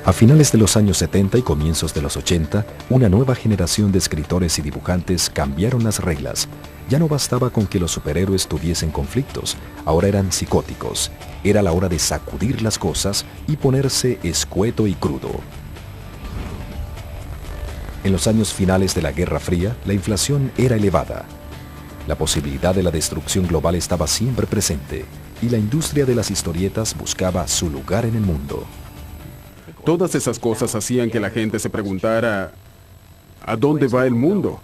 A finales de los años 70 y comienzos de los 80, una nueva generación de escritores y dibujantes cambiaron las reglas. Ya no bastaba con que los superhéroes tuviesen conflictos, ahora eran psicóticos. Era la hora de sacudir las cosas y ponerse escueto y crudo. En los años finales de la Guerra Fría, la inflación era elevada. La posibilidad de la destrucción global estaba siempre presente, y la industria de las historietas buscaba su lugar en el mundo. Todas esas cosas hacían que la gente se preguntara ¿a dónde va el mundo?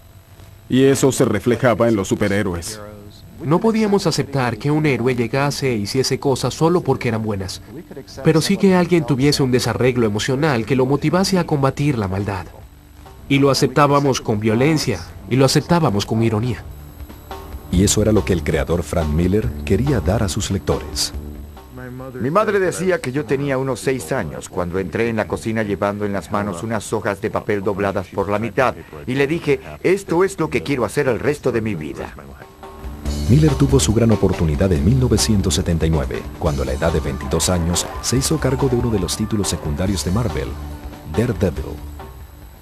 Y eso se reflejaba en los superhéroes. No podíamos aceptar que un héroe llegase e hiciese cosas solo porque eran buenas, pero sí que alguien tuviese un desarreglo emocional que lo motivase a combatir la maldad. Y lo aceptábamos con violencia, y lo aceptábamos con ironía. Y eso era lo que el creador Frank Miller quería dar a sus lectores. Mi madre decía que yo tenía unos 6 años cuando entré en la cocina llevando en las manos unas hojas de papel dobladas por la mitad y le dije, esto es lo que quiero hacer el resto de mi vida. Miller tuvo su gran oportunidad en 1979, cuando a la edad de 22 años se hizo cargo de uno de los títulos secundarios de Marvel, Daredevil.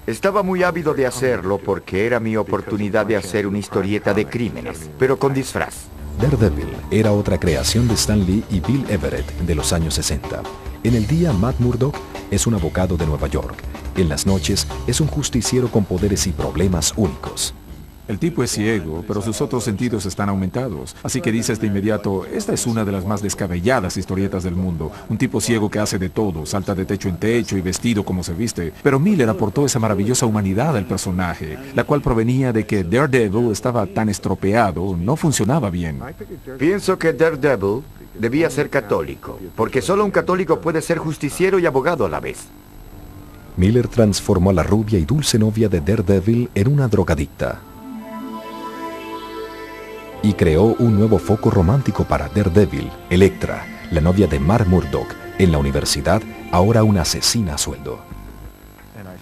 Estaba muy ávido de hacerlo porque era mi oportunidad de hacer una historieta de crímenes, pero con disfraz. Daredevil era otra creación de Stan Lee y Bill Everett de los años 60. En el día, Matt Murdock es un abogado de Nueva York. En las noches, es un justiciero con poderes y problemas únicos. El tipo es ciego, pero sus otros sentidos están aumentados. Así que dices de inmediato, esta es una de las más descabelladas historietas del mundo. Un tipo ciego que hace de todo, salta de techo en techo y vestido como se viste. Pero Miller aportó esa maravillosa humanidad al personaje, la cual provenía de que Daredevil estaba tan estropeado, no funcionaba bien. Pienso que Daredevil debía ser católico, porque solo un católico puede ser justiciero y abogado a la vez. Miller transformó a la rubia y dulce novia de Daredevil en una drogadicta. Y creó un nuevo foco romántico para Daredevil, Elektra, la novia de Matt Murdock, en la universidad, ahora una asesina a sueldo.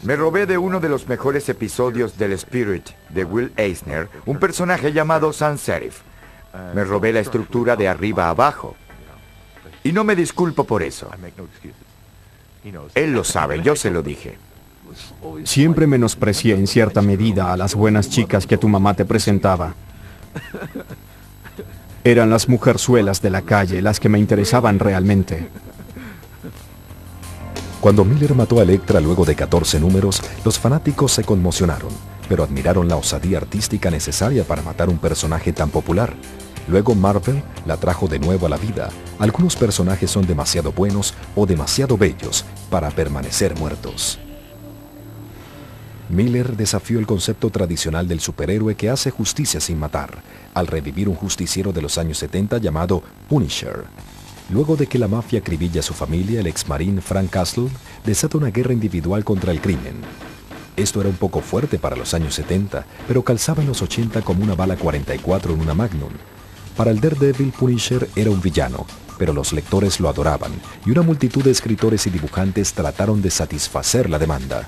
Me robé de uno de los mejores episodios del Spirit de Will Eisner, un personaje llamado Sans Serif. Me robé la estructura de arriba a abajo. Y no me disculpo por eso. Él lo sabe, yo se lo dije. Siempre menosprecié en cierta medida a las buenas chicas que tu mamá te presentaba. Eran las mujerzuelas de la calle las que me interesaban realmente. Cuando Miller mató a Elektra luego de 14 números, los fanáticos se conmocionaron, pero admiraron la osadía artística necesaria para matar un personaje tan popular. Luego Marvel la trajo de nuevo a la vida. Algunos personajes son demasiado buenos o demasiado bellos para permanecer muertos. Miller desafió el concepto tradicional del superhéroe que hace justicia sin matar, al revivir un justiciero de los años 70 llamado Punisher. Luego de que la mafia acribilla a su familia, el exmarín Frank Castle desata una guerra individual contra el crimen. Esto era un poco fuerte para los años 70, pero calzaba en los 80 como una bala 44 en una Magnum. Para el Daredevil, Punisher era un villano, pero los lectores lo adoraban, y una multitud de escritores y dibujantes trataron de satisfacer la demanda.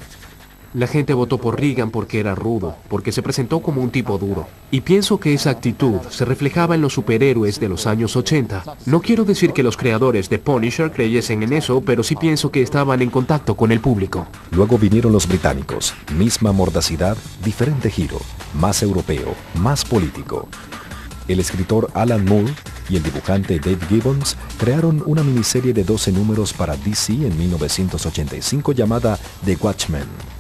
La gente votó por Reagan porque era rudo, porque se presentó como un tipo duro. Y pienso que esa actitud se reflejaba en los superhéroes de los años 80. No quiero decir que los creadores de Punisher creyesen en eso, pero sí pienso que estaban en contacto con el público. Luego vinieron los británicos, misma mordacidad, diferente giro, más europeo, más político. El escritor Alan Moore y el dibujante Dave Gibbons crearon una miniserie de 12 números para DC en 1985 llamada The Watchmen.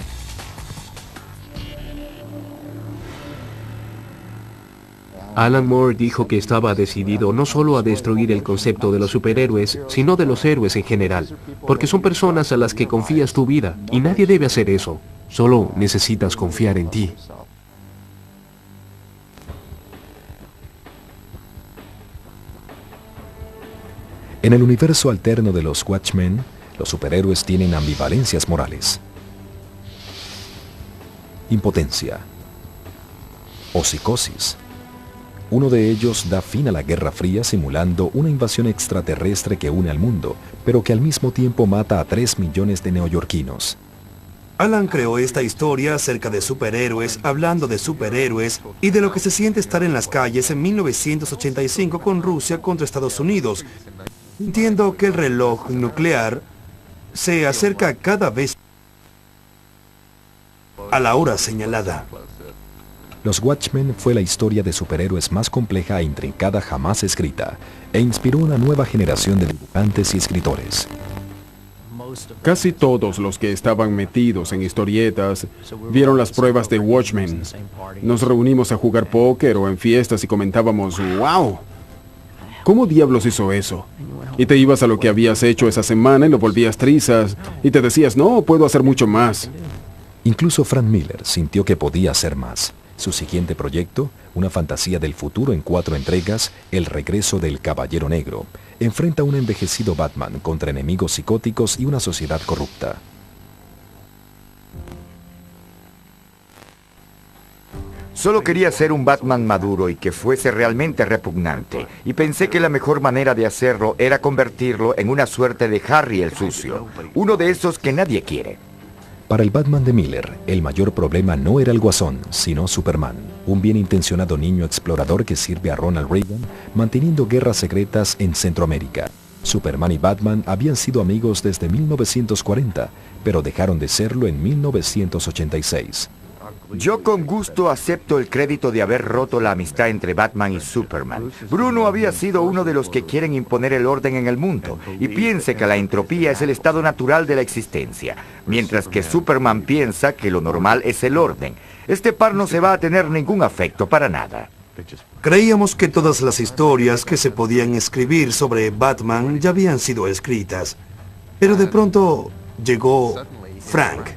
Alan Moore dijo que estaba decidido no solo a destruir el concepto de los superhéroes, sino de los héroes en general, porque son personas a las que confías tu vida, y nadie debe hacer eso. Solo necesitas confiar en ti. En el universo alterno de los Watchmen, los superhéroes tienen ambivalencias morales. Impotencia o psicosis. Uno de ellos da fin a la Guerra Fría simulando una invasión extraterrestre que une al mundo, pero que al mismo tiempo mata a 3 millones de neoyorquinos. Alan creó esta historia acerca de superhéroes, hablando de superhéroes y de lo que se siente estar en las calles en 1985 con Rusia contra Estados Unidos. Entiendo que el reloj nuclear se acerca cada vez a la hora señalada. Los Watchmen fue la historia de superhéroes más compleja e intrincada jamás escrita, e inspiró una nueva generación de dibujantes y escritores. Casi todos los que estaban metidos en historietas vieron las pruebas de Watchmen. Nos reunimos a jugar póker o en fiestas y comentábamos, ¡wow! ¿Cómo diablos hizo eso? Y te ibas a lo que habías hecho esa semana y lo volvías trizas y te decías, no, puedo hacer mucho más. Incluso Frank Miller sintió que podía hacer más. Su siguiente proyecto, una fantasía del futuro en 4 entregas, El regreso del Caballero Negro, enfrenta a un envejecido Batman contra enemigos psicóticos y una sociedad corrupta. Solo quería ser un Batman maduro y que fuese realmente repugnante, y pensé que la mejor manera de hacerlo era convertirlo en una suerte de Harry el Sucio, uno de esos que nadie quiere. Para el Batman de Miller, el mayor problema no era el Guasón, sino Superman, un bien intencionado niño explorador que sirve a Ronald Reagan, manteniendo guerras secretas en Centroamérica. Superman y Batman habían sido amigos desde 1940, pero dejaron de serlo en 1986. Yo con gusto acepto el crédito de haber roto la amistad entre Batman y Superman. Bruno había sido uno de los que quieren imponer el orden en el mundo y piensa que la entropía es el estado natural de la existencia, mientras que Superman piensa que lo normal es el orden. Este par no se va a tener ningún afecto para nada. Creíamos que todas las historias que se podían escribir sobre Batman ya habían sido escritas, pero de pronto llegó Frank.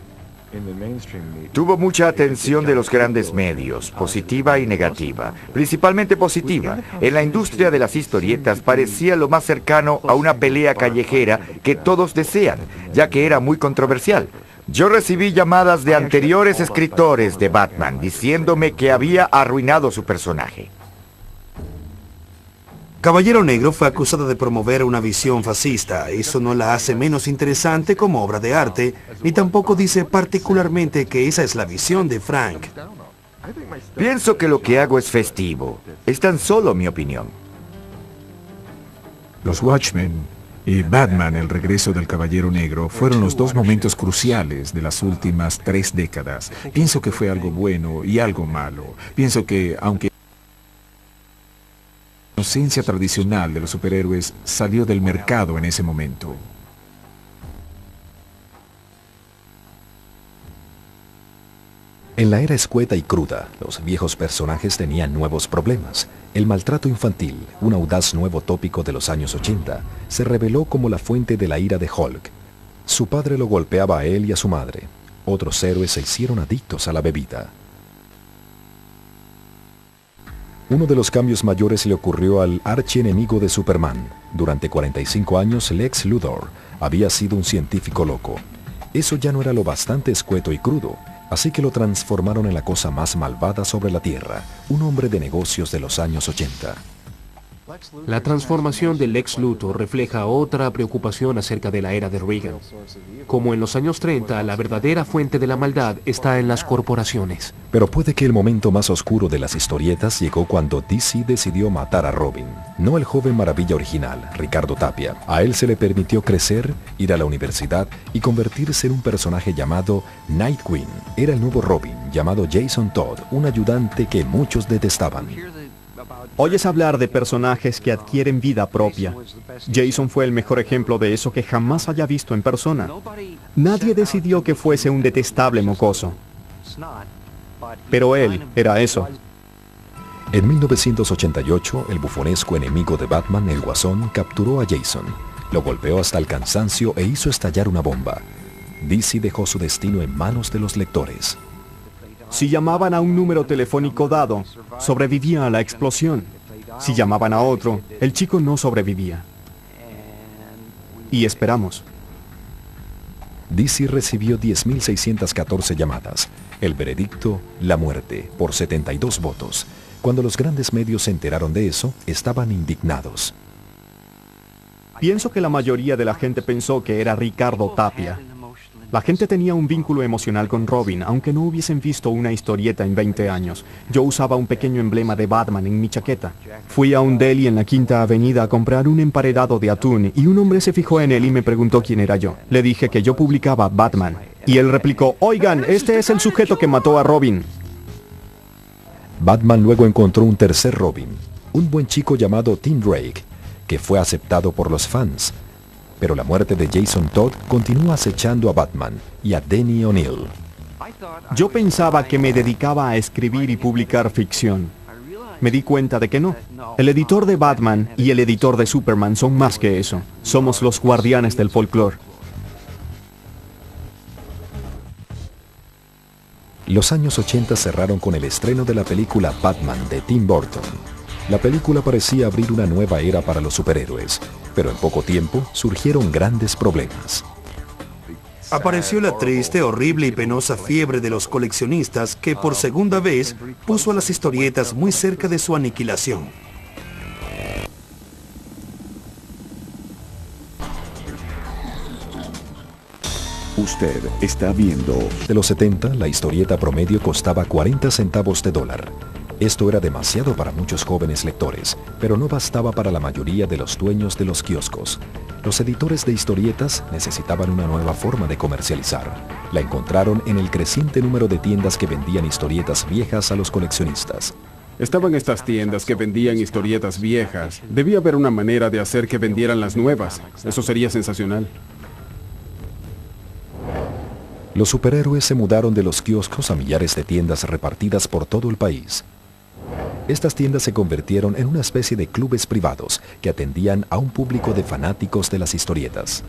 Tuvo mucha atención de los grandes medios, positiva y negativa, principalmente positiva. En la industria de las historietas parecía lo más cercano a una pelea callejera que todos desean, ya que era muy controversial. Yo recibí llamadas de anteriores escritores de Batman diciéndome que había arruinado su personaje. Caballero Negro fue acusada de promover una visión fascista. Eso no la hace menos interesante como obra de arte, ni tampoco dice particularmente que esa es la visión de Frank. Pienso que lo que hago es festivo. Es tan solo mi opinión. Los Watchmen y Batman, el regreso del Caballero Negro, fueron los dos momentos cruciales de las últimas 3 décadas. Pienso que fue algo bueno y algo malo. Pienso que, aunque la inocencia tradicional de los superhéroes salió del mercado en ese momento. En la era escueta y cruda, los viejos personajes tenían nuevos problemas. El maltrato infantil, un audaz nuevo tópico de los años 80, se reveló como la fuente de la ira de Hulk. Su padre lo golpeaba a él y a su madre. Otros héroes se hicieron adictos a la bebida. Uno de los cambios mayores le ocurrió al archienemigo de Superman. Durante 45 años, Lex Luthor había sido un científico loco. Eso ya no era lo bastante escueto y crudo, así que lo transformaron en la cosa más malvada sobre la Tierra, un hombre de negocios de los años 80. La transformación de Lex Luthor refleja otra preocupación acerca de la era de Reagan. Como en los años 30, la verdadera fuente de la maldad está en las corporaciones. Pero puede que el momento más oscuro de las historietas llegó cuando DC decidió matar a Robin. No el joven maravilla original, Ricardo Tapia. A él se le permitió crecer, ir a la universidad y convertirse en un personaje llamado Nightwing. Era el nuevo Robin, llamado Jason Todd, un ayudante que muchos detestaban. Oyes hablar de personajes que adquieren vida propia. Jason fue el mejor ejemplo de eso que jamás haya visto en persona. Nadie decidió que fuese un detestable mocoso. Pero él era eso. En 1988, el bufonesco enemigo de Batman, el Guasón, capturó a Jason. Lo golpeó hasta el cansancio e hizo estallar una bomba. DC dejó su destino en manos de los lectores. Si llamaban a un número telefónico dado, sobrevivía a la explosión. Si llamaban a otro, el chico no sobrevivía. Y esperamos. DC recibió 10.614 llamadas. El veredicto, la muerte, por 72 votos. Cuando los grandes medios se enteraron de eso, estaban indignados. Pienso que la mayoría de la gente pensó que era Ricardo Tapia. La gente tenía un vínculo emocional con Robin, aunque no hubiesen visto una historieta en 20 años. Yo usaba un pequeño emblema de Batman en mi chaqueta. Fui a un deli en la Quinta Avenida a comprar un emparedado de atún y un hombre se fijó en él y me preguntó quién era yo. Le dije que yo publicaba Batman. Y él replicó, oigan, este es el sujeto que mató a Robin. Batman luego encontró un tercer Robin, un buen chico llamado Tim Drake, que fue aceptado por los fans. Pero la muerte de Jason Todd continúa acechando a Batman y a Denny O'Neil. Yo pensaba que me dedicaba a escribir y publicar ficción. Me di cuenta de que no. El editor de Batman y el editor de Superman son más que eso. Somos los guardianes del folclore. Los años 80 cerraron con el estreno de la película Batman de Tim Burton. La película parecía abrir una nueva era para los superhéroes, pero en poco tiempo surgieron grandes problemas. Apareció la triste, horrible y penosa fiebre de los coleccionistas que por segunda vez puso a las historietas muy cerca de su aniquilación. Usted está viendo. De los 70, la historieta promedio costaba 40 centavos de dólar. Esto era demasiado para muchos jóvenes lectores, pero no bastaba para la mayoría de los dueños de los kioscos. Los editores de historietas necesitaban una nueva forma de comercializar. La encontraron en el creciente número de tiendas que vendían historietas viejas a los coleccionistas. Estaban estas tiendas que vendían historietas viejas. Debía haber una manera de hacer que vendieran las nuevas. Eso sería sensacional. Los superhéroes se mudaron de los kioscos a millares de tiendas repartidas por todo el país. Estas tiendas se convirtieron en una especie de clubes privados que atendían a un público de fanáticos de las historietas.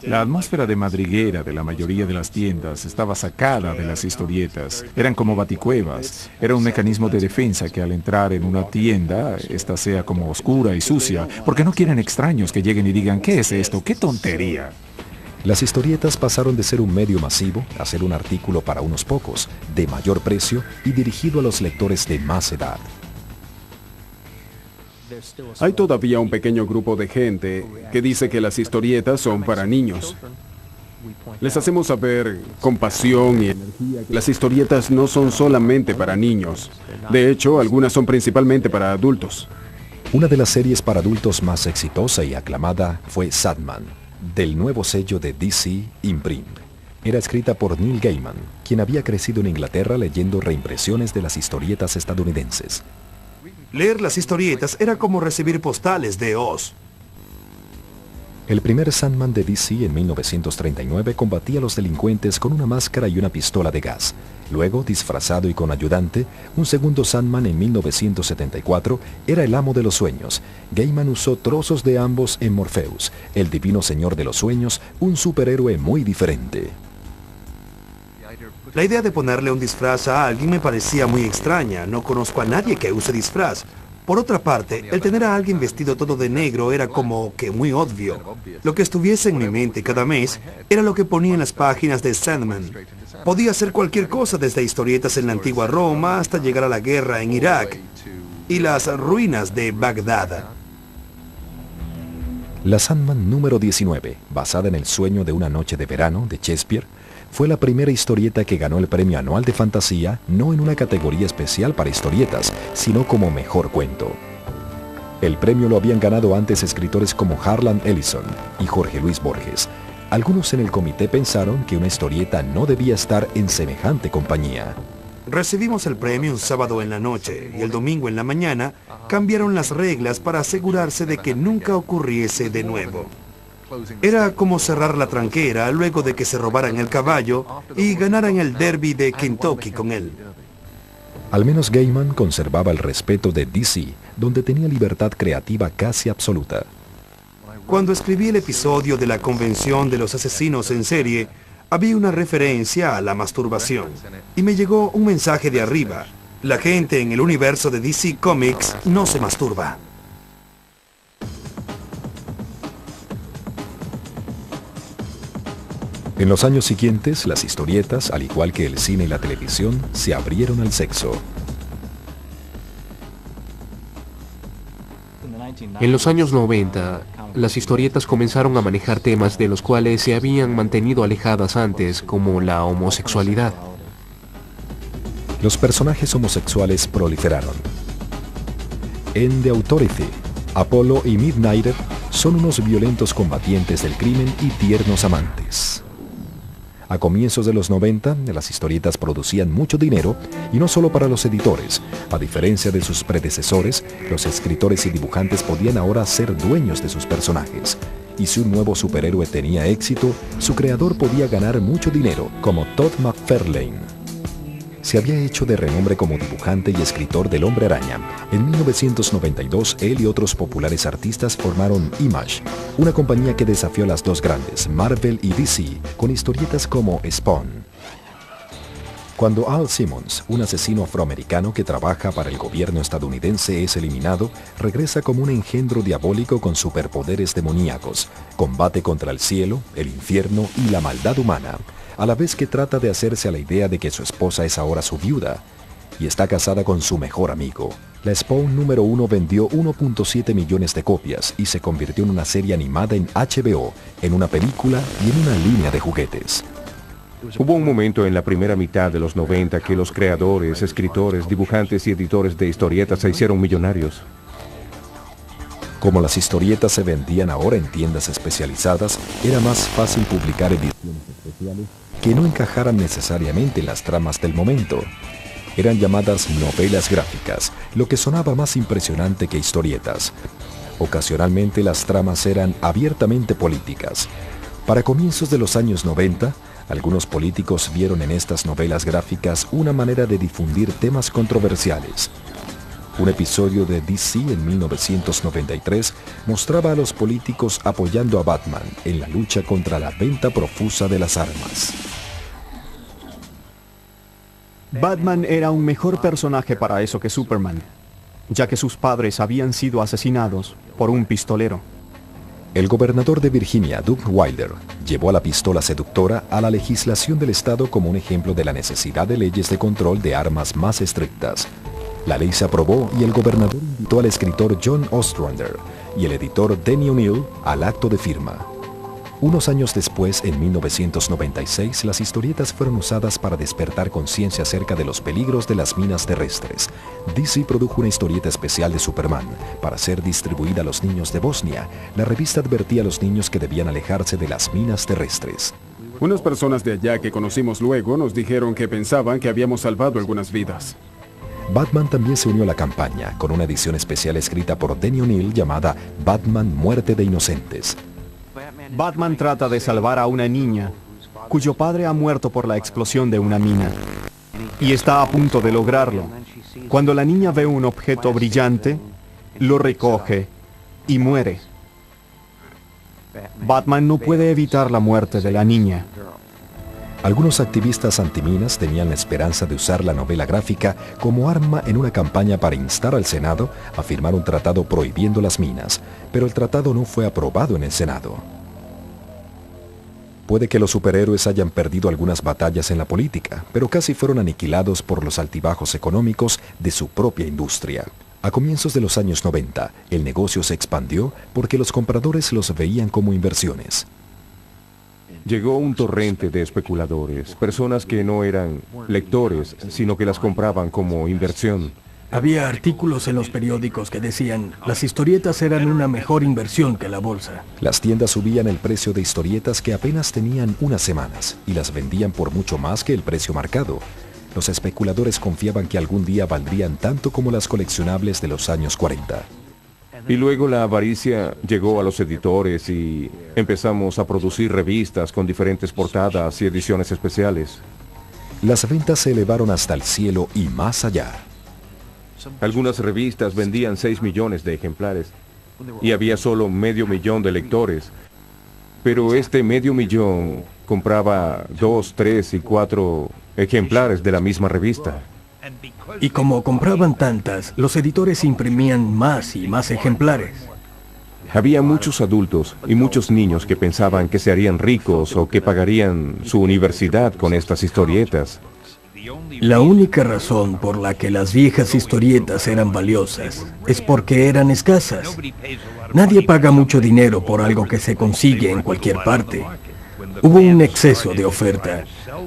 La atmósfera de madriguera de la mayoría de las tiendas estaba sacada de las historietas. Eran como baticuevas. Era un mecanismo de defensa que al entrar en una tienda, esta sea como oscura y sucia, porque no quieren extraños que lleguen y digan, ¿qué es esto? ¡Qué tontería! Las historietas pasaron de ser un medio masivo a ser un artículo para unos pocos, de mayor precio y dirigido a los lectores de más edad. Hay todavía un pequeño grupo de gente que dice que las historietas son para niños. Les hacemos saber con pasión y energía que las historietas no son solamente para niños. De hecho, algunas son principalmente para adultos. Una de las series para adultos más exitosa y aclamada fue Sandman, del nuevo sello de DC Imprint. Era escrita por Neil Gaiman, quien había crecido en Inglaterra leyendo reimpresiones de las historietas estadounidenses. Leer las historietas era como recibir postales de Oz. El primer Sandman de DC en 1939 combatía a los delincuentes con una máscara y una pistola de gas. Luego, disfrazado y con ayudante, un segundo Sandman en 1974 era el amo de los sueños. Gaiman usó trozos de ambos en Morpheus, el divino señor de los sueños, un superhéroe muy diferente. La idea de ponerle un disfraz a alguien me parecía muy extraña. No conozco a nadie que use disfraz. Por otra parte, el tener a alguien vestido todo de negro era como que muy obvio. Lo que estuviese en mi mente cada mes era lo que ponía en las páginas de Sandman. Podía ser cualquier cosa, desde historietas en la antigua Roma hasta llegar a la guerra en Irak y las ruinas de Bagdad. La Sandman número 19, basada en El sueño de una noche de verano de Shakespeare, fue la primera historieta que ganó el premio anual de fantasía, no en una categoría especial para historietas, sino como mejor cuento. El premio lo habían ganado antes escritores como Harlan Ellison y Jorge Luis Borges. Algunos en el comité pensaron que una historieta no debía estar en semejante compañía. Recibimos el premio un sábado en la noche y el domingo en la mañana cambiaron las reglas para asegurarse de que nunca ocurriese de nuevo. Era como cerrar la tranquera luego de que se robaran el caballo y ganaran el derby de Kentucky con él. Al menos Gaiman conservaba el respeto de DC, donde tenía libertad creativa casi absoluta. Cuando escribí el episodio de la Convención de los Asesinos en Serie, había una referencia a la masturbación, y me llegó un mensaje de arriba. La gente en el universo de DC Comics no se masturba. En los años siguientes, las historietas, al igual que el cine y la televisión, se abrieron al sexo. En los años 90, las historietas comenzaron a manejar temas de los cuales se habían mantenido alejadas antes, como la homosexualidad. Los personajes homosexuales proliferaron. En The Authority, Apollo y Midnighter son unos violentos combatientes del crimen y tiernos amantes. A comienzos de los 90, las historietas producían mucho dinero, y no solo para los editores. A diferencia de sus predecesores, los escritores y dibujantes podían ahora ser dueños de sus personajes. Y si un nuevo superhéroe tenía éxito, su creador podía ganar mucho dinero, como Todd McFarlane. Se había hecho de renombre como dibujante y escritor del Hombre Araña. En 1992, él y otros populares artistas formaron Image, una compañía que desafió a las dos grandes, Marvel y DC, con historietas como Spawn. Cuando Al Simmons, un asesino afroamericano que trabaja para el gobierno estadounidense, es eliminado, regresa como un engendro diabólico con superpoderes demoníacos, combate contra el cielo, el infierno y la maldad humana, a la vez que trata de hacerse a la idea de que su esposa es ahora su viuda y está casada con su mejor amigo. La Spawn número 1 vendió 1.7 millones de copias y se convirtió en una serie animada en HBO, en una película y en una línea de juguetes. Hubo un momento en la primera mitad de los 90 que los creadores, escritores, dibujantes y editores de historietas se hicieron millonarios. Como las historietas se vendían ahora en tiendas especializadas, era más fácil publicar ediciones especiales que no encajaran necesariamente en las tramas del momento. Eran llamadas novelas gráficas, lo que sonaba más impresionante que historietas. Ocasionalmente las tramas eran abiertamente políticas. Para comienzos de los años 90, algunos políticos vieron en estas novelas gráficas una manera de difundir temas controversiales. Un episodio de DC en 1993 mostraba a los políticos apoyando a Batman en la lucha contra la venta profusa de las armas. Batman era un mejor personaje para eso que Superman, ya que sus padres habían sido asesinados por un pistolero. El gobernador de Virginia, Doug Wilder, llevó a la pistola seductora a la legislación del estado como un ejemplo de la necesidad de leyes de control de armas más estrictas. La ley se aprobó y el gobernador invitó al escritor John Ostrander y el editor Denny O'Neil al acto de firma. Unos años después, en 1996, las historietas fueron usadas para despertar conciencia acerca de los peligros de las minas terrestres. DC produjo una historieta especial de Superman para ser distribuida a los niños de Bosnia. La revista advertía a los niños que debían alejarse de las minas terrestres. Unas personas de allá que conocimos luego nos dijeron que pensaban que habíamos salvado algunas vidas. Batman también se unió a la campaña, con una edición especial escrita por Denny O'Neil llamada Batman Muerte de Inocentes. Batman trata de salvar a una niña cuyo padre ha muerto por la explosión de una mina y está a punto de lograrlo. Cuando la niña ve un objeto brillante, lo recoge y muere. Batman no puede evitar la muerte de la niña. Algunos activistas antiminas tenían la esperanza de usar la novela gráfica como arma en una campaña para instar al Senado a firmar un tratado prohibiendo las minas, pero el tratado no fue aprobado en el Senado. Puede que los superhéroes hayan perdido algunas batallas en la política, pero casi fueron aniquilados por los altibajos económicos de su propia industria. A comienzos de los años 90, el negocio se expandió porque los compradores los veían como inversiones. Llegó un torrente de especuladores, personas que no eran lectores, sino que las compraban como inversión. Había artículos en los periódicos que decían, las historietas eran una mejor inversión que la bolsa. Las tiendas subían el precio de historietas que apenas tenían unas semanas y las vendían por mucho más que el precio marcado. Los especuladores confiaban que algún día valdrían tanto como las coleccionables de los años 40. Y luego la avaricia llegó a los editores y empezamos a producir revistas con diferentes portadas y ediciones especiales. Las ventas se elevaron hasta el cielo y más allá. Algunas revistas vendían 6 millones de ejemplares y había solo 500,000 de lectores. Pero este 500,000 compraba 2, 3 y 4 ejemplares de la misma revista. Y como compraban tantas, los editores imprimían más y más ejemplares. Había muchos adultos y muchos niños que pensaban que se harían ricos o que pagarían su universidad con estas historietas. La única razón por la que las viejas historietas eran valiosas es porque eran escasas. Nadie paga mucho dinero por algo que se consigue en cualquier parte. Hubo un exceso de oferta.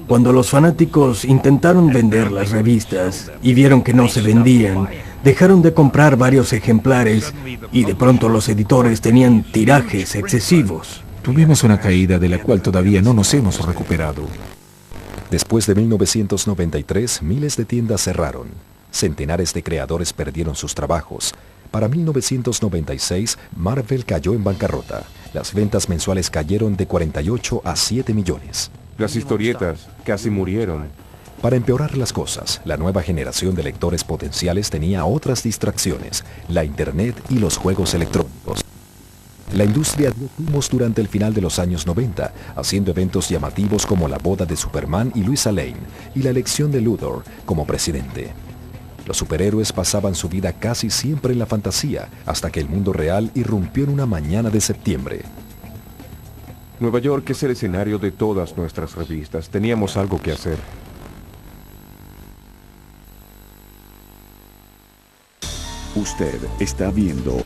Cuando los fanáticos intentaron vender las revistas y vieron que no se vendían, dejaron de comprar varios ejemplares y de pronto los editores tenían tirajes excesivos. Tuvimos una caída de la cual todavía no nos hemos recuperado. Después de 1993, miles de tiendas cerraron. Centenares de creadores perdieron sus trabajos. Para 1996, Marvel cayó en bancarrota. Las ventas mensuales cayeron de 48 a 7 millones. Las historietas casi murieron. Para empeorar las cosas, la nueva generación de lectores potenciales tenía otras distracciones, la Internet y los juegos electrónicos. La industria dio tumbos durante el final de los años 90, haciendo eventos llamativos como la boda de Superman y Luisa Lane y la elección de Luthor como presidente. Los superhéroes pasaban su vida casi siempre en la fantasía, hasta que el mundo real irrumpió en una mañana de septiembre. Nueva York es el escenario de todas nuestras revistas. Teníamos algo que hacer. Usted está viendo.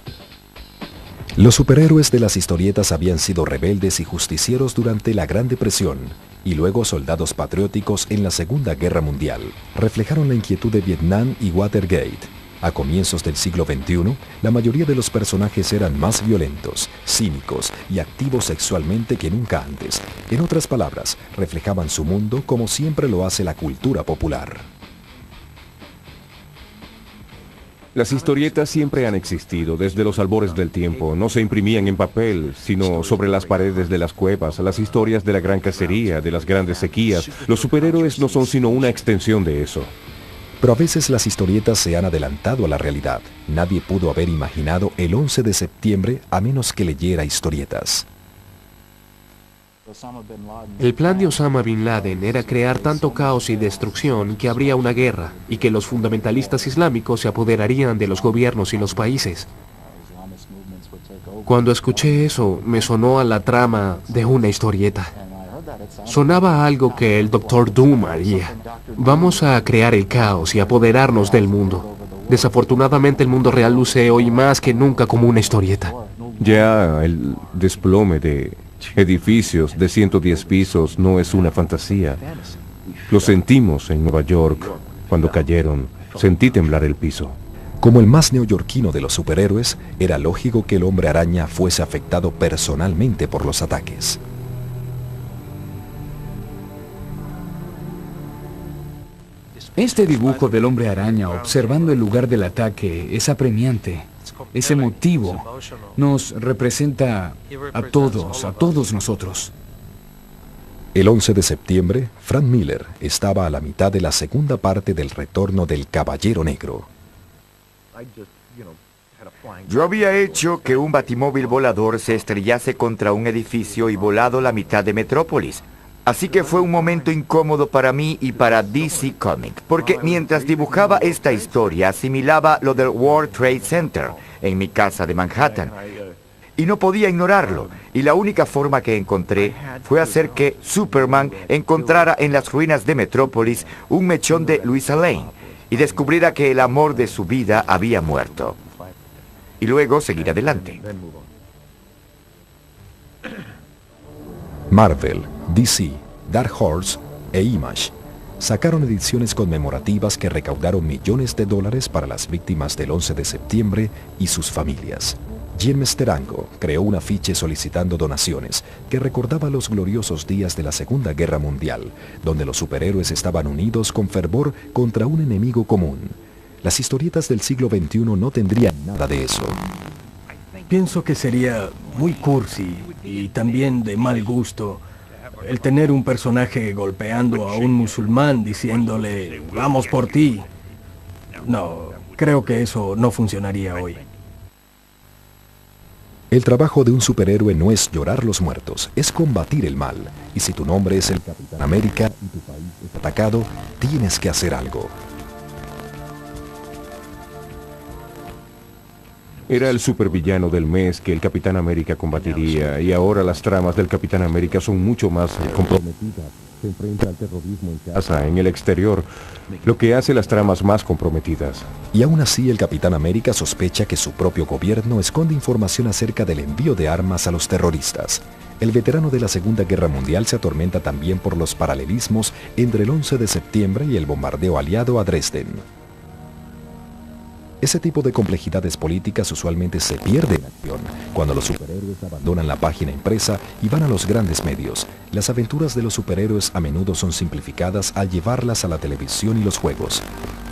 Los superhéroes de las historietas habían sido rebeldes y justicieros durante la Gran Depresión, y luego soldados patrióticos en la Segunda Guerra Mundial. Reflejaron la inquietud de Vietnam y Watergate. A comienzos del siglo XXI, la mayoría de los personajes eran más violentos, cínicos y activos sexualmente que nunca antes. En otras palabras, reflejaban su mundo como siempre lo hace la cultura popular. Las historietas siempre han existido, desde los albores del tiempo. No se imprimían en papel, sino sobre las paredes de las cuevas, las historias de la gran cacería, de las grandes sequías. Los superhéroes no son sino una extensión de eso. Pero a veces las historietas se han adelantado a la realidad. Nadie pudo haber imaginado el 11 de septiembre a menos que leyera historietas. El plan de Osama Bin Laden era crear tanto caos y destrucción que habría una guerra y que los fundamentalistas islámicos se apoderarían de los gobiernos y los países. Cuando escuché eso, me sonó a la trama de una historieta. Sonaba a algo que el Dr. Doom haría. Vamos a crear el caos y apoderarnos del mundo. Desafortunadamente el mundo real luce hoy más que nunca como una historieta. Ya el desplome de edificios de 110 pisos no es una fantasía. Lo sentimos en Nueva York. Cuando cayeron, sentí temblar el piso. Como el más neoyorquino de los superhéroes, era lógico que el hombre araña fuese afectado personalmente por los ataques. Este dibujo del hombre araña observando el lugar del ataque es apremiante, es emotivo, nos representa a todos nosotros. El 11 de septiembre, Frank Miller estaba a la mitad de la segunda parte del retorno del Caballero Negro. Yo había hecho que un batimóvil volador se estrellase contra un edificio y volado la mitad de Metrópolis. Así que fue un momento incómodo para mí y para DC Comics, porque mientras dibujaba esta historia asimilaba lo del World Trade Center en mi casa de Manhattan. Y no podía ignorarlo, y la única forma que encontré fue hacer que Superman encontrara en las ruinas de Metrópolis un mechón de Luisa Lane y descubriera que el amor de su vida había muerto. Y luego seguir adelante. Marvel, DC, Dark Horse e Image sacaron ediciones conmemorativas que recaudaron millones de dólares para las víctimas del 11 de septiembre y sus familias. Jim Sterango creó un afiche solicitando donaciones que recordaba los gloriosos días de la Segunda Guerra Mundial, donde los superhéroes estaban unidos con fervor contra un enemigo común. Las historietas del siglo XXI no tendrían nada de eso. Pienso que sería muy cursi y también de mal gusto el tener un personaje golpeando a un musulmán diciéndole "vamos por ti". No, creo que eso no funcionaría hoy. El trabajo de un superhéroe no es llorar los muertos, es combatir el mal. Y si tu nombre es el Capitán América y tu país es atacado, tienes que hacer algo. Era el supervillano del mes que el Capitán América combatiría, y ahora las tramas del Capitán América son mucho más comprometidas. Se enfrenta al terrorismo en casa, en el exterior, lo que hace las tramas más comprometidas. Y aún así el Capitán América sospecha que su propio gobierno esconde información acerca del envío de armas a los terroristas. El veterano de la Segunda Guerra Mundial se atormenta también por los paralelismos entre el 11 de septiembre y el bombardeo aliado a Dresden. Ese tipo de complejidades políticas usualmente se pierde en acción cuando los superhéroes abandonan la página impresa y van a los grandes medios. Las aventuras de los superhéroes a menudo son simplificadas al llevarlas a la televisión y los juegos.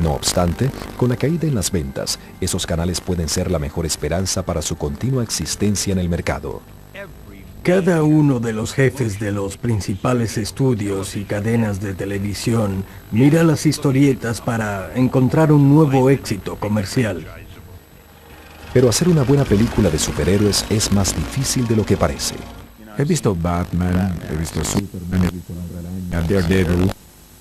No obstante, con la caída en las ventas, esos canales pueden ser la mejor esperanza para su continua existencia en el mercado. Cada uno de los jefes de los principales estudios y cadenas de televisión mira las historietas para encontrar un nuevo éxito comercial. Pero hacer una buena película de superhéroes es más difícil de lo que parece. He visto Batman, he visto Superman, he visto Daredevil.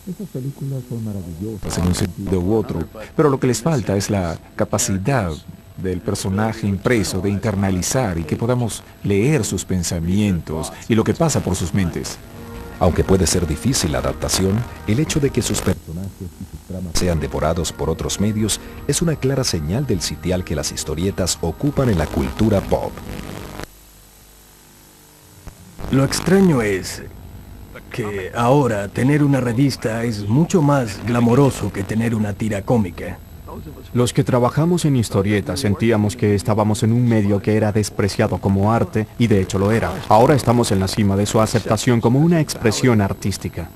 Esas películas son maravillosas en un sentido u otro, pero lo que les falta es la capacidad del personaje impreso de internalizar y que podamos leer sus pensamientos y lo que pasa por sus mentes. Aunque puede ser difícil la adaptación, el hecho de que sus personajes y sus tramas sean devorados por otros medios es una clara señal del sitial que las historietas ocupan en la cultura pop. Lo extraño es que ahora tener una revista es mucho más glamoroso que tener una tira cómica. Los que trabajamos en historietas sentíamos que estábamos en un medio que era despreciado como arte, y de hecho lo era. Ahora estamos en la cima de su aceptación como una expresión artística.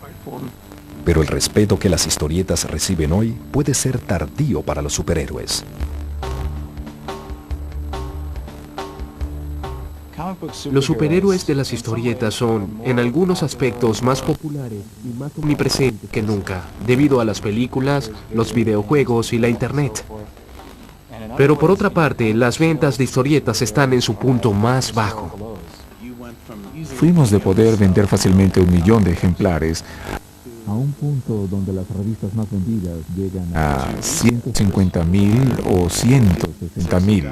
Pero el respeto que las historietas reciben hoy puede ser tardío para los superhéroes. Los superhéroes de las historietas son, en algunos aspectos, más populares y más omnipresentes que nunca, debido a las películas, los videojuegos y la internet. Pero por otra parte, las ventas de historietas están en su punto más bajo. Fuimos de poder vender fácilmente 1 millón de ejemplares a un punto donde las revistas más vendidas llegan a 150,000 o 160,000.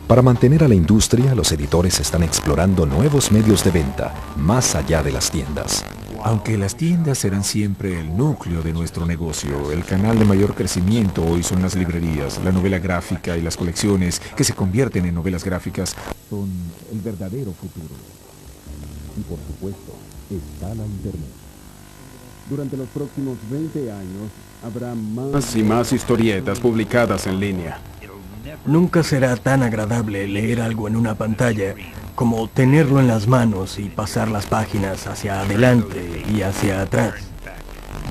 Para mantener a la industria, los editores están explorando nuevos medios de venta, más allá de las tiendas. Aunque las tiendas serán siempre el núcleo de nuestro negocio, el canal de mayor crecimiento hoy son las librerías, la novela gráfica y las colecciones que se convierten en novelas gráficas son el verdadero futuro. Y por supuesto, está la Internet. Durante los próximos 20 años habrá más y más historietas publicadas en línea. Nunca será tan agradable leer algo en una pantalla como tenerlo en las manos y pasar las páginas hacia adelante y hacia atrás.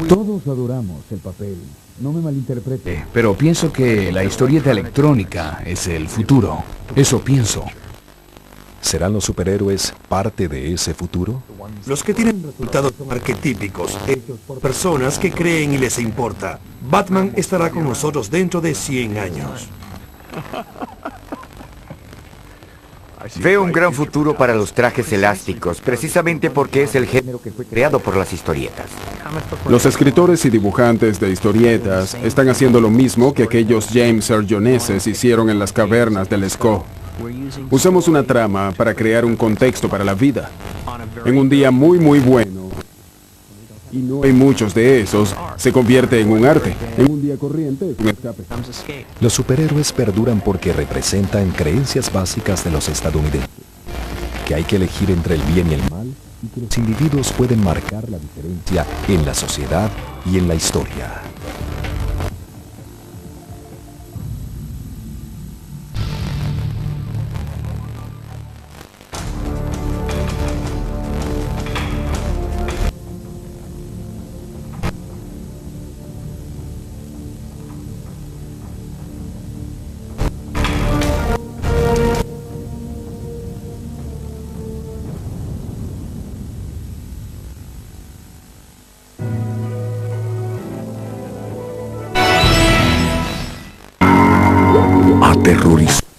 Todos adoramos el papel, no me malinterprete. Pero pienso que la historieta electrónica es el futuro. Eso pienso. ¿Serán los superhéroes parte de ese futuro? Los que tienen resultados son arquetípicos, hechos por personas que creen y les importa. Batman estará con nosotros dentro de 100 años. Veo un gran futuro para los trajes elásticos, precisamente porque es el género que fue creado por las historietas. Los escritores y dibujantes de historietas están haciendo lo mismo que aquellos James Arjoneses hicieron en las cavernas del Lascaux. Usamos una trama para crear un contexto para la vida. En un día muy bueno, y no hay muchos de esos, se convierte en un arte. En un día corriente es un escape. Los superhéroes perduran porque representan creencias básicas de los estadounidenses. Que hay que elegir entre el bien y el mal, y que los individuos pueden marcar la diferencia en la sociedad y en la historia. Aterrorizante.